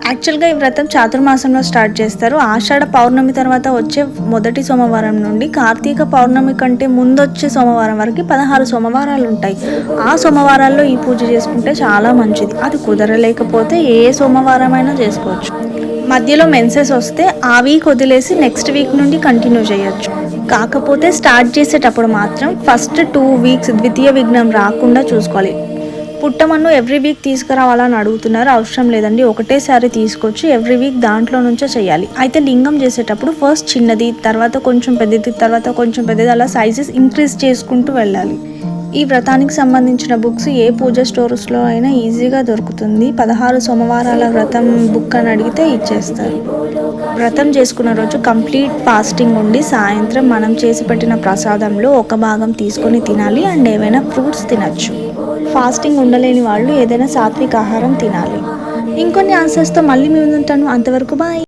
యాక్చువల్గా ఈ వ్రతం చాతుర్మాసంలో స్టార్ట్ చేస్తారు. ఆషాఢ పౌర్ణమి తర్వాత వచ్చే మొదటి సోమవారం నుండి కార్తీక పౌర్ణమి కంటే ముందు వచ్చే సోమవారం వరకు 16 సోమవారాలు ఉంటాయి. ఆ సోమవారాల్లో ఈ పూజ చేసుకుంటే చాలా మంచిది. అది కుదరలేకపోతే ఏ సోమవారం అయినా చేసుకోవచ్చు. మధ్యలో మెన్సెస్ వస్తే ఆ వీక్ వదిలేసి నెక్స్ట్ వీక్ నుండి కంటిన్యూ చేయొచ్చు. కాకపోతే స్టార్ట్ చేసేటప్పుడు మాత్రం ఫస్ట్ 2 వీక్స్ ద్వితీయ విఘ్నం రాకుండా చూసుకోవాలి. పుట్టమన్ను ఎవ్రీ వీక్ తీసుకురావాలని అడుగుతున్నారు. అవసరం లేదండి, ఒకటేసారి తీసుకొచ్చి ఎవ్రీ వీక్ దాంట్లో నుంచే చేయాలి. అయితే లింగం చేసేటప్పుడు ఫస్ట్ చిన్నది, తర్వాత కొంచెం పెద్దది, తర్వాత కొంచెం పెద్దది, అలా సైజెస్ ఇంక్రీజ్ చేసుకుంటూ వెళ్ళాలి. ఈ వ్రతానికి సంబంధించిన బుక్స్ ఏ పూజ స్టోర్స్లో అయినా ఈజీగా దొరుకుతుంది. 16 సోమవారాల వ్రతం బుక్ అని అడిగితే ఇచ్చేస్తారు. వ్రతం చేసుకున్న రోజు కంప్లీట్ ఫాస్టింగ్ ఉండి సాయంత్రం మనం చేసి పెట్టిన ప్రసాదంలో ఒక భాగం తీసుకొని తినాలి అండ్ ఏవైనా ఫ్రూట్స్ తినచ్చు. ఫాస్టింగ్ ఉండలేని వాళ్ళు ఏదైనా సాత్విక ఆహారం తినాలి. ఇంకొన్ని ఆన్సర్స్తో మళ్ళీ మీ ముందుంటాను. అంతవరకు బాయ్.